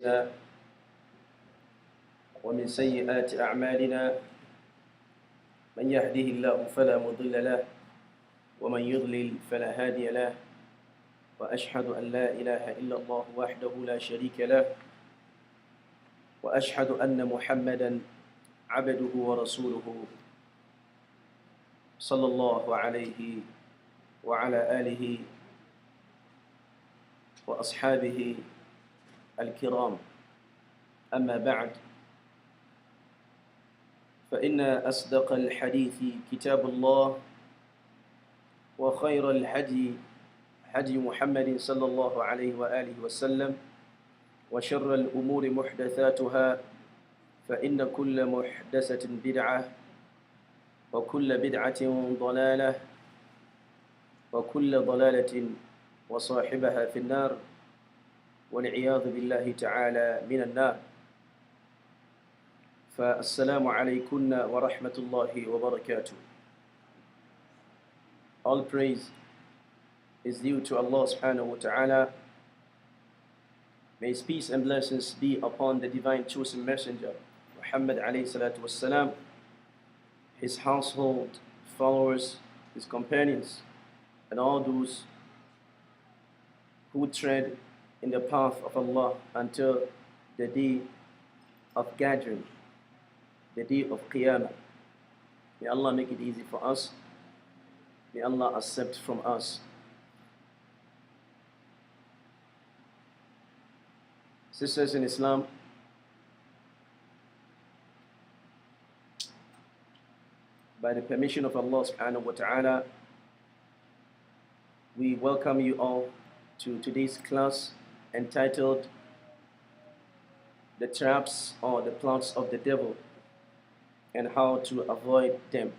أنفسنا ومن سيئات أعمالنا من يهده الله فلا مضل له ومن يضلل فلا هادي له وأشهد أن لا إله إلا الله وحده لا شريك له وأشهد أن محمدا عبده ورسوله صلى الله عليه وعلى آله وأصحابه الكرام. أما بعد، فإن أصدق الحديث كتاب الله، وخير الهدي هدي محمد صلى الله عليه وآله وسلم، وشر الأمور محدثاتها، فإن كل محدثة بدعة، وكل بدعة ضلالة، وكل ضلالة وصاحبها في النار، والعياذ بالله تعالى من النار. فالسلام عليكم ورحمة الله وبركاته. All praise is due to Allah subhanahu wa ta'ala. May his peace and blessings be upon the divine chosen messenger Muhammad alayhi salatu wassalam, his household, followers, his companions, and all those who tread in the path of Allah until the day of gathering, the day of Qiyamah. May Allah make it easy for us. May Allah accept from us. Sisters in Islam, by the permission of Allah subhanahu wa ta'ala, we welcome you all to today's class entitled The Traps or the Plots of the Devil and How to Avoid Them.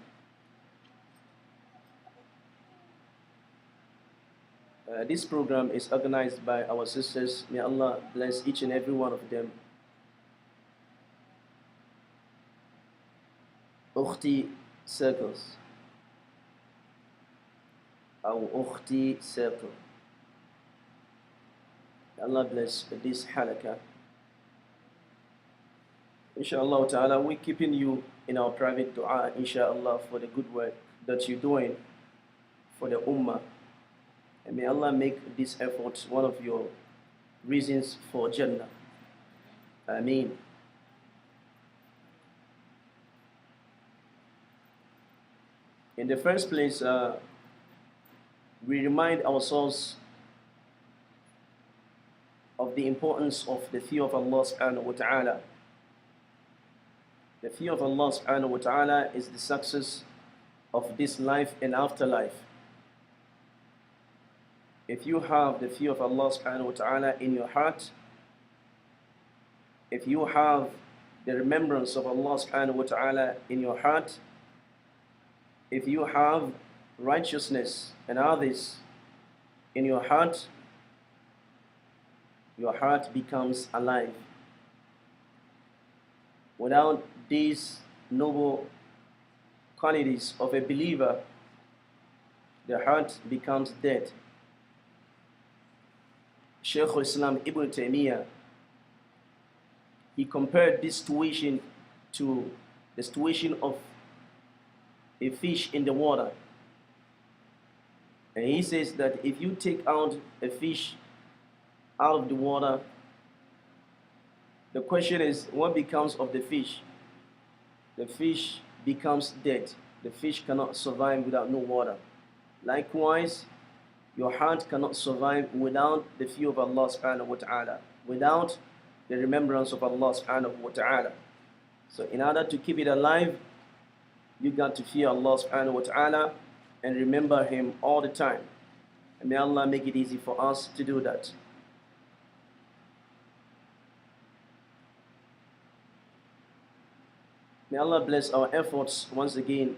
This program is organized by our sisters. May Allah bless each and every one of them. Ukhty circles. Aug2014 circle. Allah bless this halakah. Inshallah ta'ala, we're keeping you in our private dua, inshallah, for the good work that you're doing for the ummah. And may Allah make this effort one of your reasons for Jannah. Ameen. In the first place, we remind ourselves of the importance of the fear of Allah subhanahu wa ta'ala. The fear of Allah subhanahu wa ta'ala is the success of this life and afterlife. If you have the fear of Allah subhanahu wa ta'ala in your heart, if you have the remembrance of Allah subhanahu wa ta'ala in your heart, if you have righteousness and others in your heart becomes alive. Without these noble qualities of a believer, the heart becomes dead. Shaykh al-Islam Ibn Taymiyyah, he compared this situation to the situation of a fish in the water. And he says that if you take out a fish out of the water, the question is, what becomes of the fish? The fish becomes dead. The fish cannot survive without no water. Likewise, your heart cannot survive without the fear of Allah subhanahu wa ta'ala, without the remembrance of Allah subhanahu wa ta'ala. So in order to keep it alive, you got to fear Allah subhanahu wa ta'ala and remember Him all the time. And may Allah make it easy for us to do that. May Allah bless our efforts once again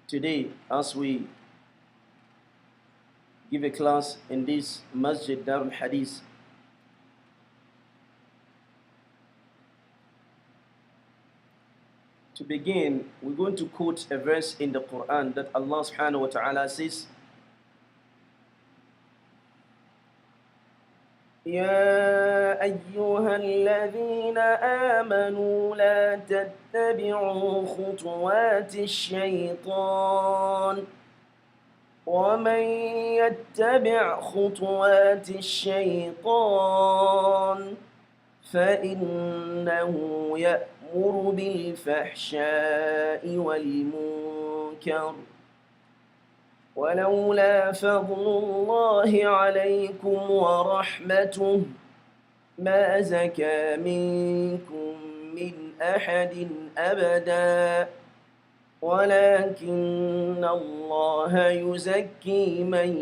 today as we give a class in this Masjid Darul Hadith. To begin, we're going to quote a verse in the Quran that Allah subhanahu wa ta'ala says, يا أيها الذين آمنوا لا تتبعوا خطوات الشيطان ومن يتبع خطوات الشيطان فإنه يأمر بالفحشاء والمنكر ولولا فضل الله عليكم ورحمته ما زكى منكم من أحد أبدا ولكن الله يزكي من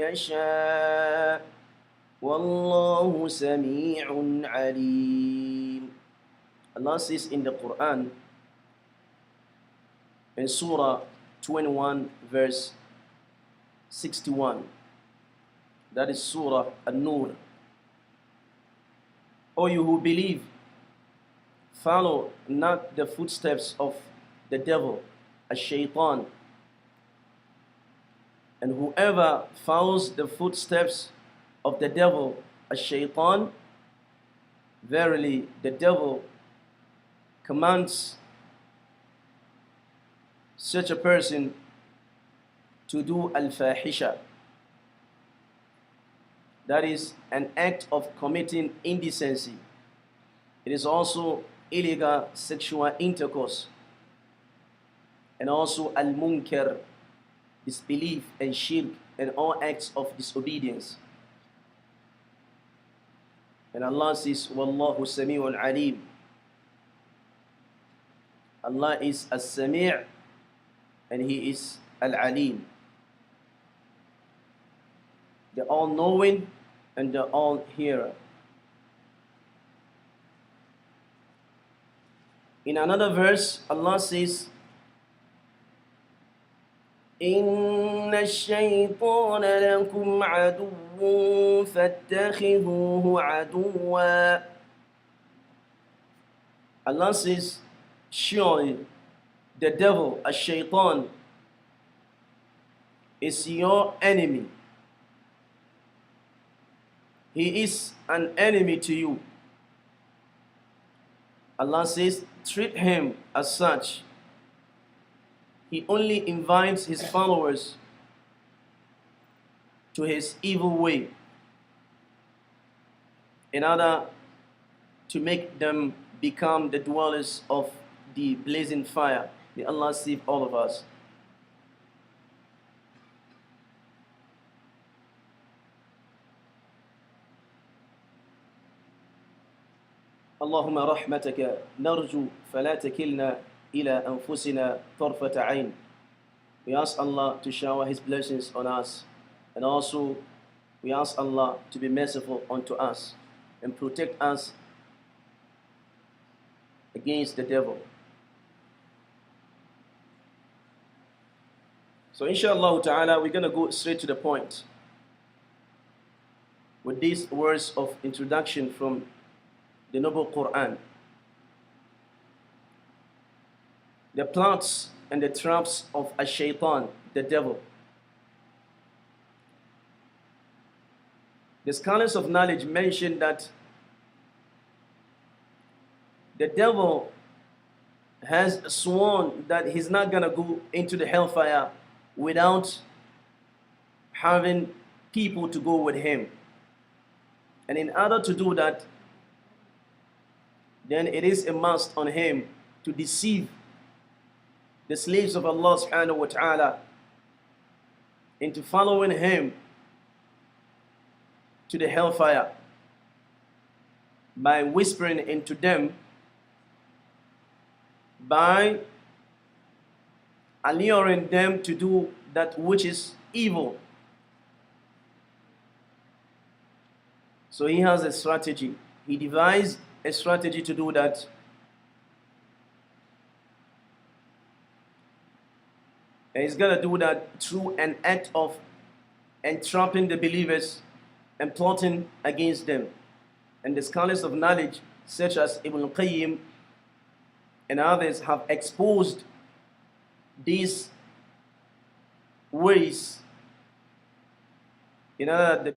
يشاء والله سميع عليم. Allah says in the Quran in Surah 21 verse 61, that is Surah An-Nur, O you who believe, follow not the footsteps of the devil, ash-shaytan, and whoever follows the footsteps of the devil, ash-shaytan, verily the devil commands such a person to do al-fahisha, that is an act of committing indecency. It is also illegal sexual intercourse, and also al-munkar, disbelief and shirk and all acts of disobedience. And Allah says, Wallahu Sami'un Alim. Allah is as-Sami' and He is al-Alim, the all-knowing and the all-hearer. In another verse, Allah says, إن الشيطان لكم عدو فاتخذوه عدوا. Allah says, surely the devil, a shaitan, is your enemy. He is an enemy to you. Allah says, treat him as such. He only invites his followers to his evil way in order to make them become the dwellers of the blazing fire. May Allah save all of us. اللهم رحمتك نرجو فلا تكلنا إلى أنفسنا طرفة عين. We ask Allah to shower His blessings on us, and also we ask Allah to be merciful unto us and protect us against the devil. So inshallah ta'ala, we're going to go straight to the point with these words of introduction from the Noble Quran. The plots and the traps of a shaitan, the devil. The scholars of knowledge mention that the devil has sworn that he's not going to go into the hellfire without having people to go with him. And in order to do that, then it is a must on him to deceive the slaves of Allah subhanahu wa ta'ala into following him to the hellfire by whispering into them, by alluring them to do that which is evil. So he has a strategy. He devised a strategy to do that. And he's going to do that through an act of entrapping the believers and plotting against them. And the scholars of knowledge, such as Ibn Qayyim and others, have exposed these ways in order that